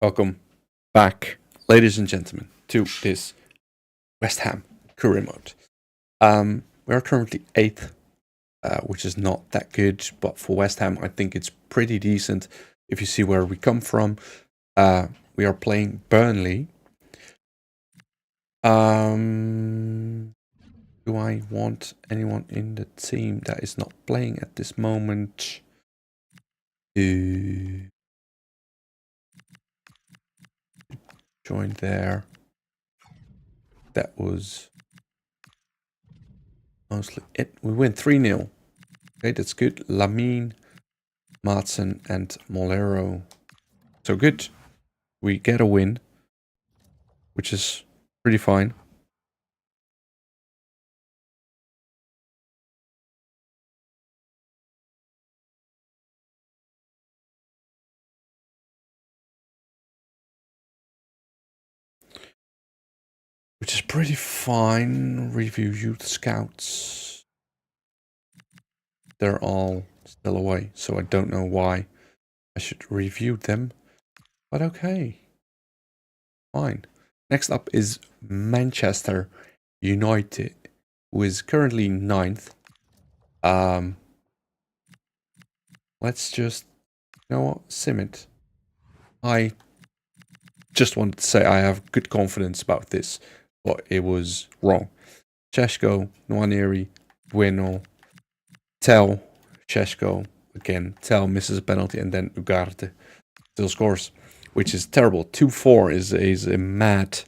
Welcome back, ladies and gentlemen, to this Westham career mode. We are currently 8th, which is not that good, but for West Ham, I think it's pretty decent. If you see where we come from, we are playing Burnley. Do I want anyone in the team that is not playing at this moment? Join there. That was mostly it. We win 3-0. Okay, that's good. Lamine, Madsen, and Molero. So good. We get a win, which is pretty fine. Which is pretty fine. Review youth scouts. They're all still away, so I don't know why I should review them. But okay. Fine. Next up is Manchester United, who is currently 9th. Let's just, you know what, sim it. I just wanted to say I have good confidence about this, but it was wrong. Chesko, Nwaneri, Bueno, Tel, Chesko, again, Tel misses a penalty, and then Ugarte still scores, which is terrible. 2-4 is a mad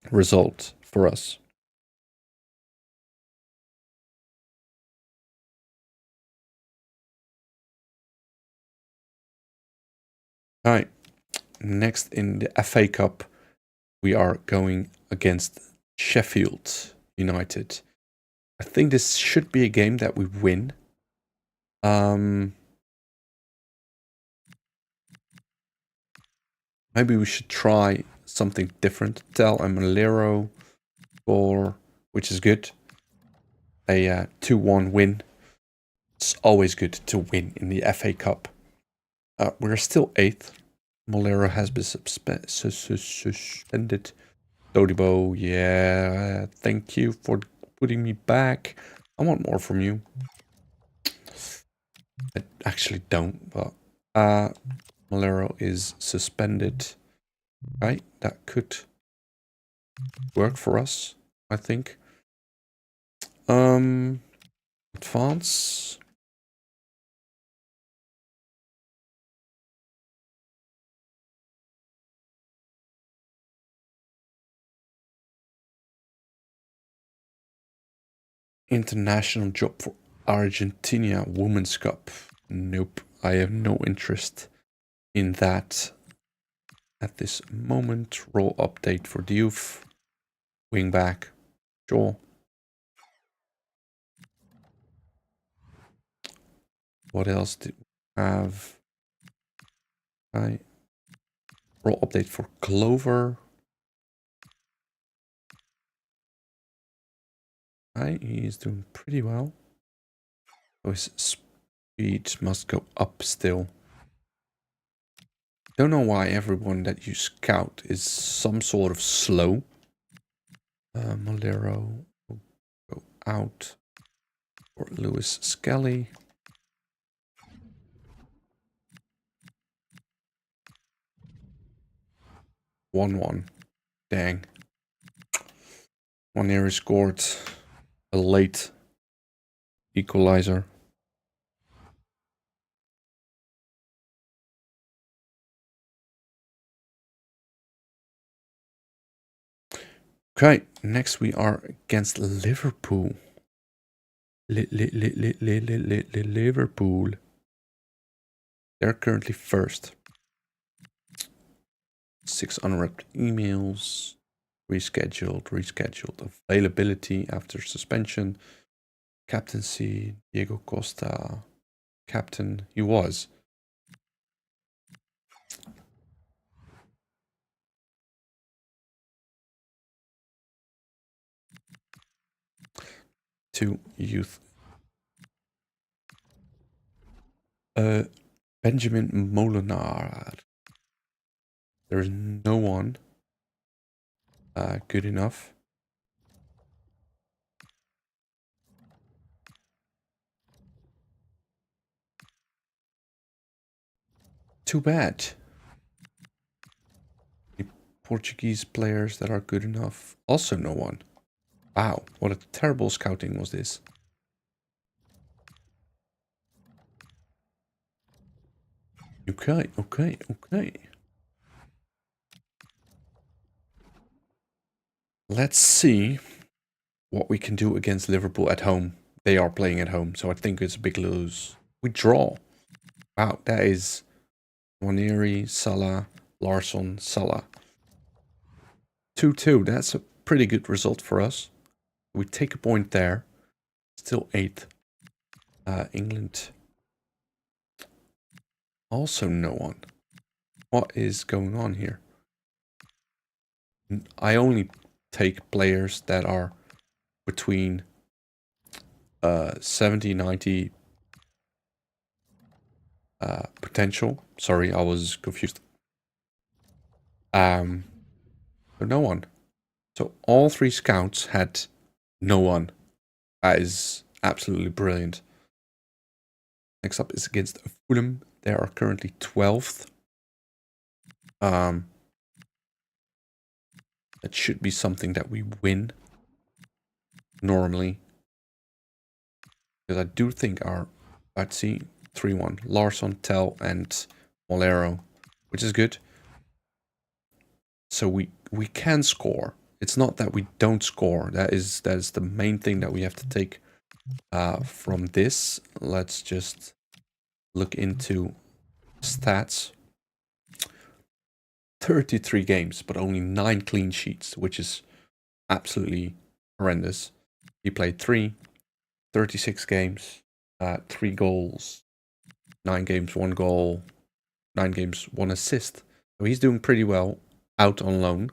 result for us. All right, next in the FA Cup, we are going against Sheffield United. I think this should be a game that we win. Maybe we should try something different. Tel and Malero score, which is good. A 2-1 win. It's always good to win in the FA Cup. We're still 8th. Molero has been suspended. Dodibo, yeah, thank you for putting me back. I want more from you. I actually don't, but Molero is suspended. Right, that could work for us, I think. Advance. International job for Argentina Women's Cup. Nope, I have no interest in that at this moment. Role update for the youth. Wingback. Sure. What else did we have? Right. Role update for Clover. Right, he is doing pretty well. So his speed must go up still. Don't know why everyone that you scout is some sort of slow. Molero will go out for Lewis Skelly. One. Dang. Nwaneri scored a late equalizer. Okay, next we are against Liverpool. Liverpool. They're currently first. 6 unread emails. Rescheduled. Availability after suspension. Captaincy, Diego Costa. Captain, he was. To youth. Benjamin Molinar. There's no one good enough. Too bad. The Portuguese players that are good enough. Also no one. Wow, what a terrible scouting was this. Okay, okay, okay. Let's see what we can do against Liverpool at home. They are playing at home, so I think it's a big lose. We draw. Wow, that is Waneri, Salah, Larsson, Salah. 2-2, that's a pretty good result for us. We take a point there. Still 8th. England. Also no one. What is going on here? I only take players that are between 70, 90 potential. Sorry, I was confused. So no one. So all 3 scouts had no one. That is absolutely brilliant. Next up is against Fulham. They are currently 12th. That should be something that we win normally. Because I do think our Batsy 3-1. Larsson, Tell, and Molero, which is good. So we can score. It's not that we don't score. That is the main thing that we have to take from this. Let's just look into stats. 33 games, but only 9 clean sheets, which is absolutely horrendous. He played 36 games, 3 goals, 9 games, 1 goal, 9 games, 1 assist. So he's doing pretty well out on loan.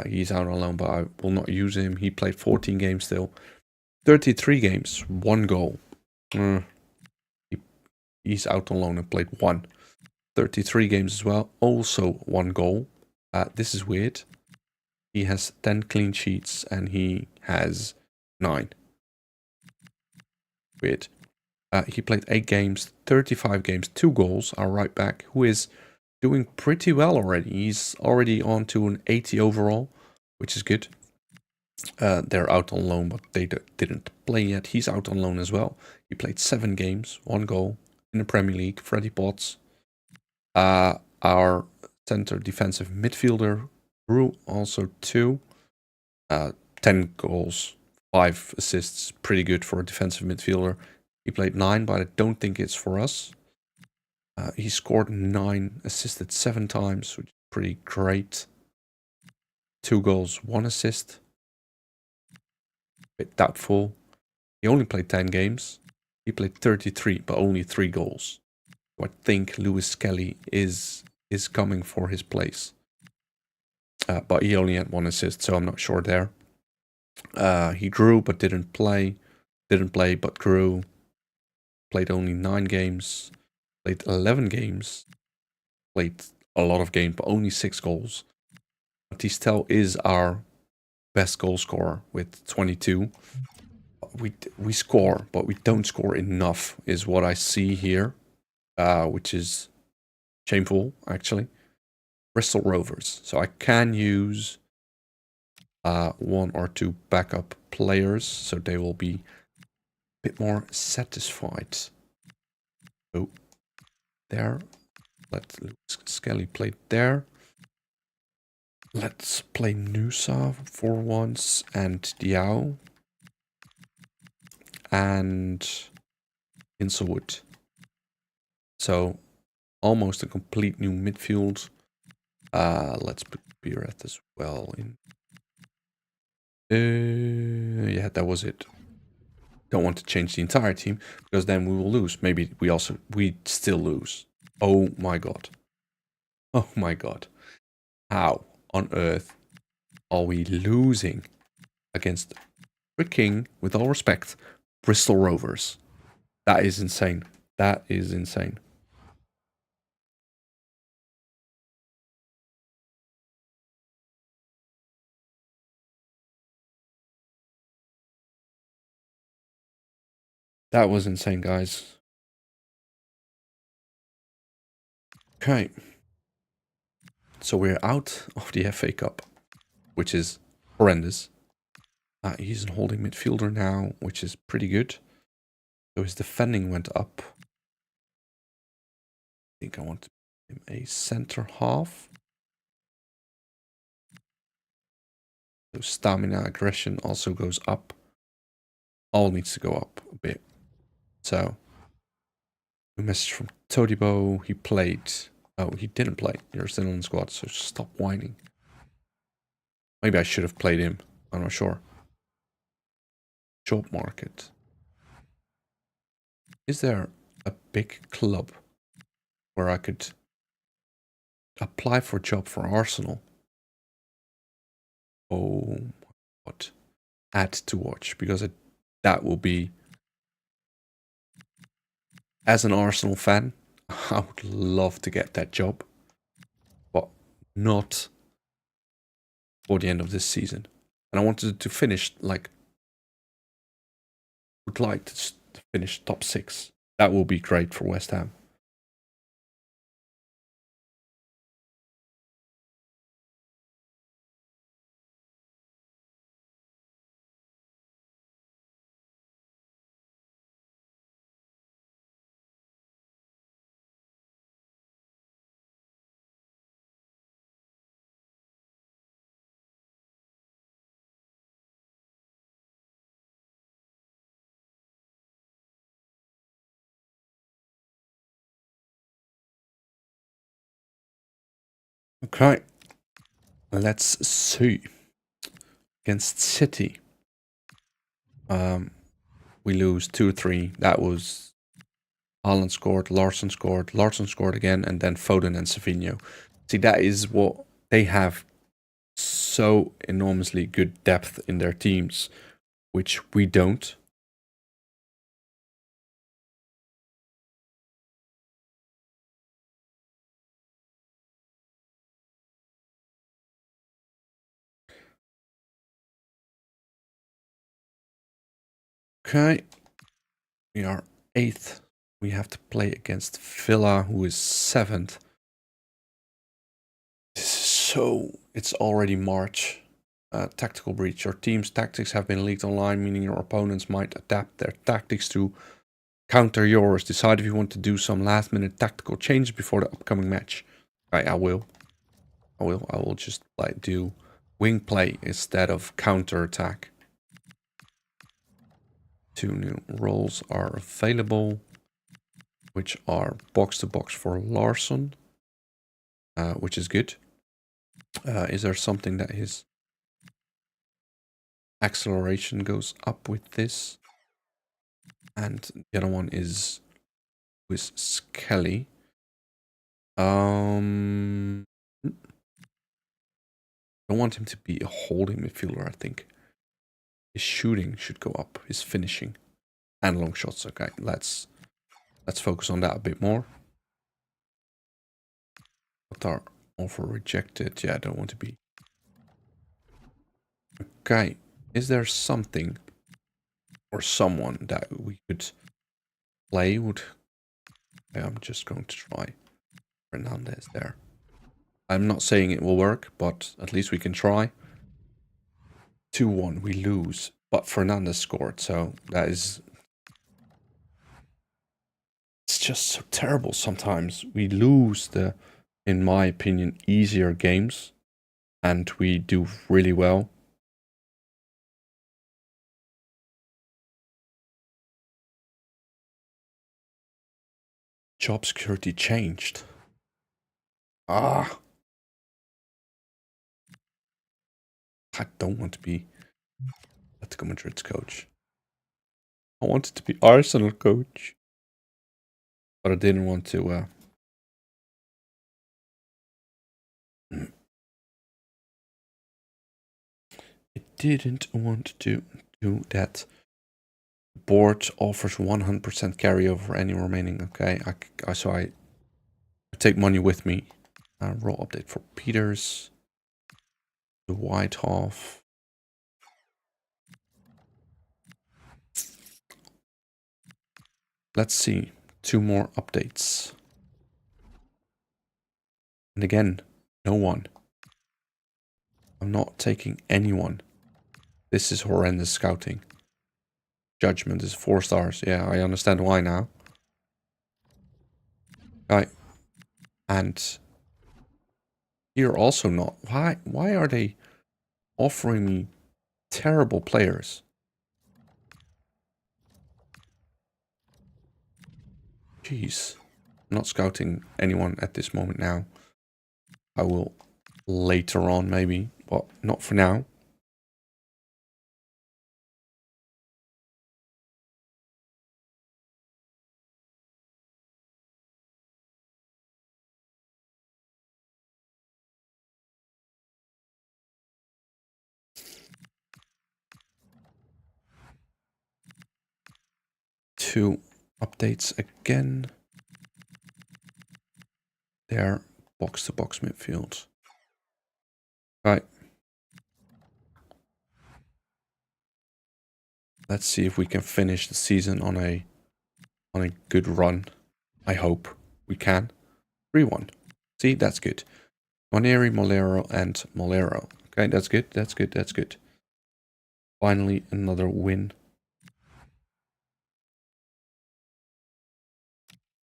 He's out on loan, but I will not use him. He played 14 games still. 33 games, 1 goal. He's out on loan and played 1. 33 games as well, also 1 goal. This is weird. He has 10 clean sheets and he has 9. Weird. He played 8 games, 35 games, 2 goals. Our right back, who is doing pretty well already. He's already on to an 80 overall, which is good. They're out on loan, but they didn't play yet. He's out on loan as well. He played 7 games, 1 goal in the Premier League. Freddie Potts. Our center defensive midfielder grew also 2. 10 goals, 5 assists. Pretty good for a defensive midfielder. He played 9, but I don't think it's for us. He scored 9, assisted 7 times, which is pretty great. 2 goals, 1 assist. Bit doubtful. He only played 10 games. He played 33, but only 3 goals. So I think Lewis Kelly is coming for his place. But he only had 1 assist, so I'm not sure there. He grew but didn't play. Didn't play but grew. Played only 9 games. Played 11 games. Played a lot of games, but only 6 goals. Tistel is our best goal scorer with 22. We score, but we don't score enough, is what I see here, which is shameful, actually. Bristol Rovers. So I can use 1 or 2 backup players, so they will be a bit more satisfied. So there. Let Skelly play there. Let's play Nusa for once and Diao. And Inselwood. So almost a complete new midfield. Let's put Biret as well in. Yeah, that was it. Don't want to change the entire team because then we will lose. Maybe we still lose. Oh my god. Oh my god. How on earth are we losing against freaking, with all respect, Bristol Rovers? That is insane. That is insane. That was insane, guys. Okay. So we're out of the FA Cup, which is horrendous. He's a holding midfielder now, which is pretty good. So his defending went up. I think I want him a center half. So stamina, aggression also goes up. All needs to go up a bit. So, a message from Todibo. He played. Oh, he didn't play. You're still on the squad, so stop whining. Maybe I should have played him. I'm not sure. Job market. Is there a big club where I could apply for a job for Arsenal? Oh, what? Add to watch, because that will be, as an Arsenal fan, I would love to get that job, but not for the end of this season. And I wanted to finish, like, would like to finish top 6. That will be great for West Ham. Okay, let's see. Against City, we lose 2-3. That was Haaland scored, Larsson scored again, and then Foden and Savinho. See, that is what they have, so enormously good depth in their teams, which we don't. Okay, we are 8th. We have to play against Villa, who is 7th. So it's already March. Tactical breach. Your team's tactics have been leaked online, meaning your opponents might adapt their tactics to counter yours. Decide if you want to do some last minute tactical changes before the upcoming match. Right, I will. I will just like do wing play instead of counter attack. 2 new roles are available, which are box to box for Larsson, which is good. Is there something that his acceleration goes up with this? And the other one is with Skelly. I don't want him to be a holding midfielder, I think. His shooting should go up, his finishing. And long shots. Okay, let's focus on that a bit more. Qatar offer rejected. Yeah, I don't want to be. Okay, is there something or someone that we could play with? Okay, I'm just going to try Fernandez there. I'm not saying it will work, but at least we can try. 2-1, we lose, but Fernandez scored, so that is... It's just so terrible sometimes. We lose the, in my opinion, easier games, and we do really well. Job security changed. Ah! I don't want to be Atletico Madrid's coach. I wanted to be Arsenal coach. But I didn't want to... I didn't want to do that. Board offers 100% carryover any remaining. Okay, so I take money with me. Roll update for Peters. The white half. let's see. 2 more updates. And again, no one. I'm not taking anyone. This is horrendous scouting. Judgment is 4 stars. Yeah, I understand why now. Right. And here also not. Why are they offering me terrible players? Jeez. I'm not scouting anyone at this moment now. I will later on maybe, but not for now. Two updates again. There, box-to-box midfield. Right. Let's see if we can finish the season on a good run. I hope we can. 3-1. See, that's good. Moneri, Molero, and Molero. Okay, that's good. That's good. That's good. Finally, another win.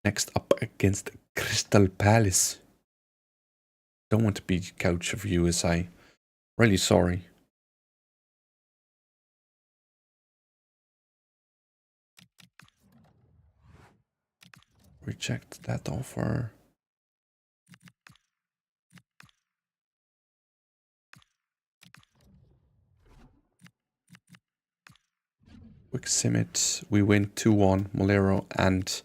Next up against Crystal Palace. Don't want to be coach of USA. Really sorry. Reject that offer. Quick Simit. We win 2-1. Molero and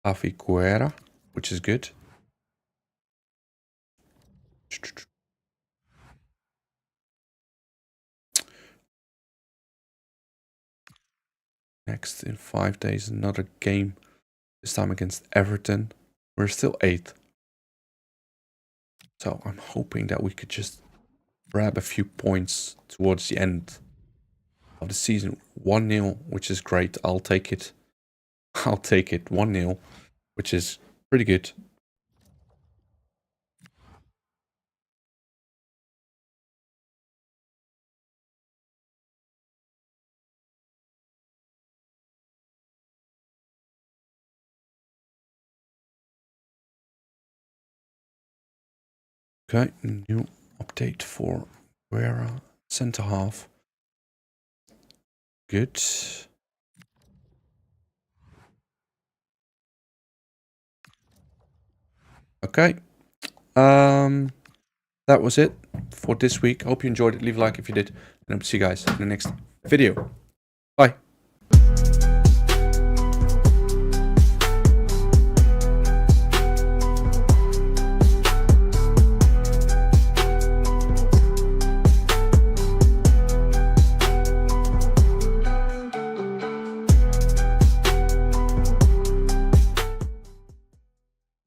Afiguera, which is good. Next in 5 days, another game. This time against Everton. We're still 8th. So I'm hoping that we could just grab a few points towards the end of the season. 1-0, which is great. I'll take it. I'll take it. 1-0, which is pretty good. Okay, new update for Guerra, center half. Good. Okay. That was it for this week. Hope you enjoyed it. Leave a like if you did. And I'll see you guys in the next video. Bye.